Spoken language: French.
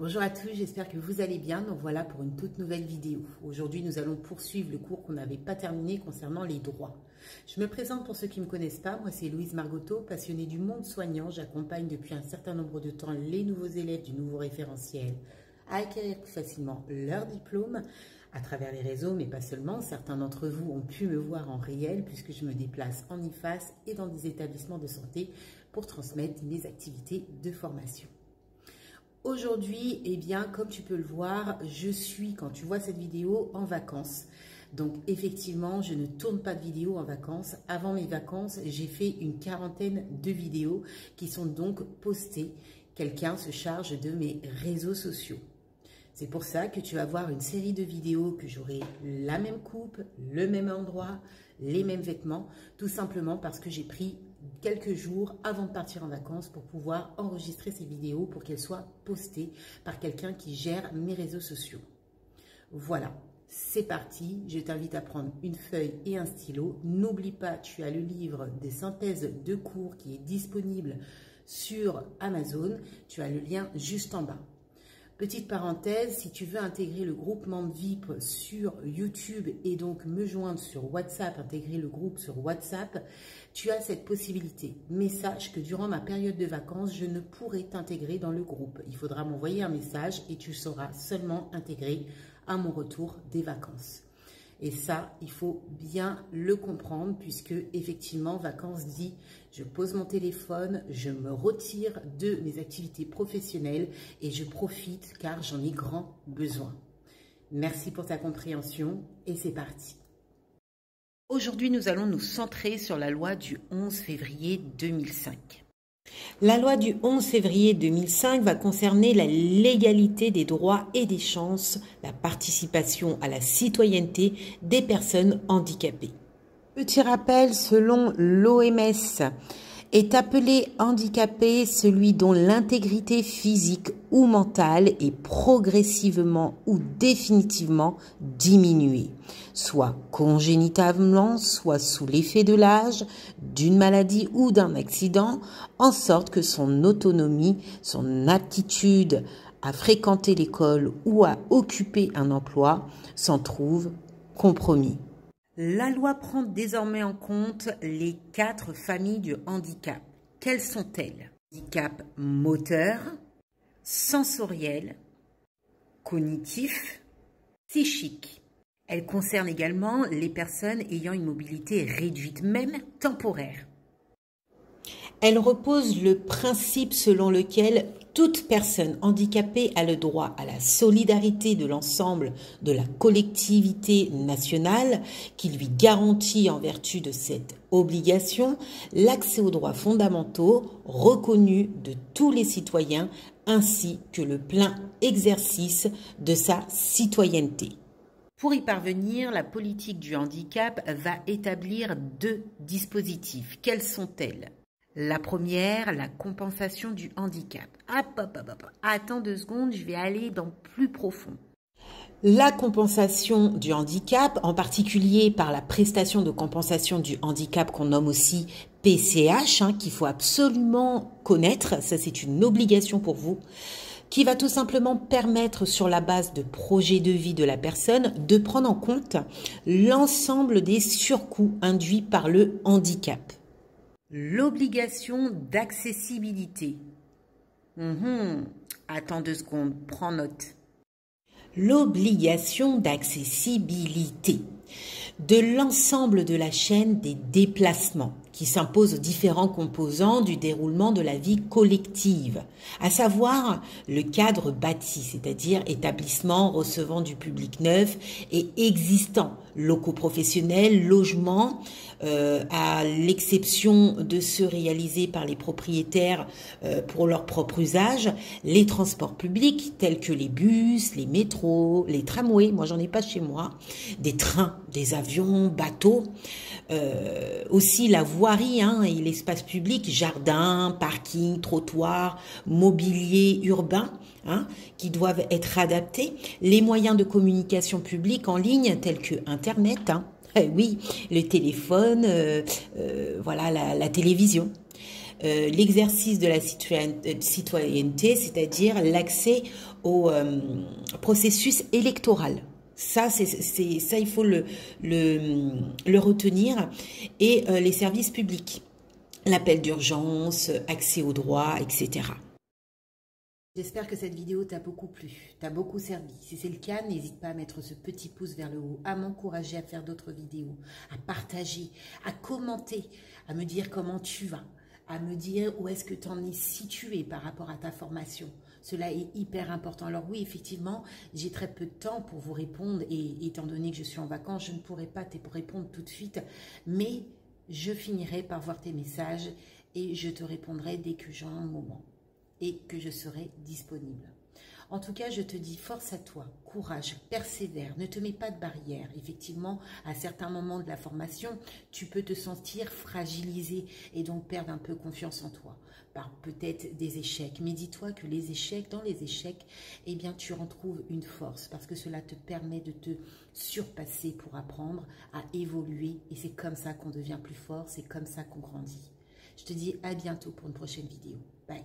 Bonjour à tous, j'espère que vous allez bien. Donc voilà pour une toute nouvelle vidéo. Aujourd'hui, nous allons poursuivre le cours qu'on n'avait pas terminé concernant les droits. Je me présente pour ceux qui ne me connaissent pas. Moi, c'est Louise Margotto, passionnée du monde soignant. J'accompagne depuis un certain nombre de temps les nouveaux élèves du nouveau référentiel à acquérir plus facilement leur diplôme à travers les réseaux, mais pas seulement. Certains d'entre vous ont pu me voir en réel puisque je me déplace en IFAS et dans des établissements de santé pour transmettre mes activités de formation. Aujourd'hui, eh bien, comme tu peux le voir, je suis, quand tu vois cette vidéo, en vacances. Donc, effectivement, je ne tourne pas de vidéo en vacances. Avant mes vacances, j'ai fait une quarantaine de vidéos qui sont donc postées. Quelqu'un se charge de mes réseaux sociaux. C'est pour ça que tu vas voir une série de vidéos que j'aurai la même coupe, le même endroit, les mêmes vêtements, tout simplement parce que j'ai pris quelques jours avant de partir en vacances pour pouvoir enregistrer ces vidéos pour qu'elles soient postées par quelqu'un qui gère mes réseaux sociaux. Voilà, c'est parti. Je t'invite à prendre une feuille et un stylo. N'oublie pas, tu as le livre des synthèses de cours qui est disponible sur Amazon. Tu as le lien juste en bas. Petite parenthèse, si tu veux intégrer le groupement de VIP sur YouTube et donc me joindre sur WhatsApp, intégrer le groupe sur WhatsApp, tu as cette possibilité. Mais sache que durant ma période de vacances, je ne pourrai t'intégrer dans le groupe. Il faudra m'envoyer un message et tu seras seulement intégré à mon retour des vacances. Et ça, il faut bien le comprendre puisque effectivement, vacances dit, je pose mon téléphone, je me retire de mes activités professionnelles et je profite car j'en ai grand besoin. Merci pour ta compréhension et c'est parti. Aujourd'hui, nous allons nous centrer sur la loi du 11 février 2005. La loi du 11 février 2005 va concerner la légalité des droits et des chances, la participation à la citoyenneté des personnes handicapées. Petit rappel, selon l'OMS, est appelé handicapé celui dont l'intégrité physique ou mentale est progressivement ou définitivement diminuée, soit congénitalement, soit sous l'effet de l'âge, d'une maladie ou d'un accident, en sorte que son autonomie, son aptitude à fréquenter l'école ou à occuper un emploi s'en trouve compromis. La loi prend désormais en compte les 4 familles du handicap. Quelles sont-elles? Handicap moteur, sensoriel, cognitif, psychique. Elle concerne également les personnes ayant une mobilité réduite, même temporaire. Elle repose le principe selon lequel toute personne handicapée a le droit à la solidarité de l'ensemble de la collectivité nationale qui lui garantit en vertu de cette obligation l'accès aux droits fondamentaux reconnus de tous les citoyens ainsi que le plein exercice de sa citoyenneté. Pour y parvenir, la politique du handicap va établir 2 dispositifs. Quels sont-elles? La première, la compensation du handicap. Attends 2 secondes, je vais aller dans plus profond. La compensation du handicap, en particulier par la prestation de compensation du handicap qu'on nomme aussi PCH, qu'il faut absolument connaître, ça c'est une obligation pour vous, qui va tout simplement permettre sur la base de projets de vie de la personne de prendre en compte l'ensemble des surcoûts induits par le handicap. L'obligation d'accessibilité. Attends 2 secondes, prends note. L'obligation d'accessibilité de l'ensemble de la chaîne des déplacements qui s'impose aux différents composants du déroulement de la vie collective, à savoir le cadre bâti, c'est-à-dire établissement recevant du public neuf et existant, locaux professionnels, logements, à l'exception de ceux réalisés par les propriétaires pour leur propre usage, les transports publics tels que les bus, les métros, les tramways, moi j'en ai pas chez moi, des trains, des avions, bateaux, aussi la voirie et l'espace public, jardins, parkings, trottoirs, mobilier urbain, qui doivent être adaptés, les moyens de communication publique en ligne tels que Internet, oui, le téléphone, voilà, la télévision. l'exercice de la citoyenneté, c'est-à-dire l'accès au processus électoral. Ça, il faut le retenir. Et les services publics, l'appel d'urgence, accès aux droits, etc. J'espère que cette vidéo t'a beaucoup plu, t'a beaucoup servi. Si c'est le cas, n'hésite pas à mettre ce petit pouce vers le haut, à m'encourager à faire d'autres vidéos, à partager, à commenter, à me dire comment tu vas, à me dire où est-ce que tu en es situé par rapport à ta formation. Cela est hyper important. Alors oui, effectivement, j'ai très peu de temps pour vous répondre et étant donné que je suis en vacances, je ne pourrai pas te répondre tout de suite, mais je finirai par voir tes messages et je te répondrai dès que j'aurai un moment et que je serai disponible. En tout cas, je te dis force à toi, courage, persévère, ne te mets pas de barrière. Effectivement, à certains moments de la formation, tu peux te sentir fragilisé et donc perdre un peu confiance en toi par peut-être des échecs. Mais dis-toi que les échecs, dans les échecs, eh bien, tu en trouves une force parce que cela te permet de te surpasser pour apprendre à évoluer et c'est comme ça qu'on devient plus fort, c'est comme ça qu'on grandit. Je te dis à bientôt pour une prochaine vidéo. Bye.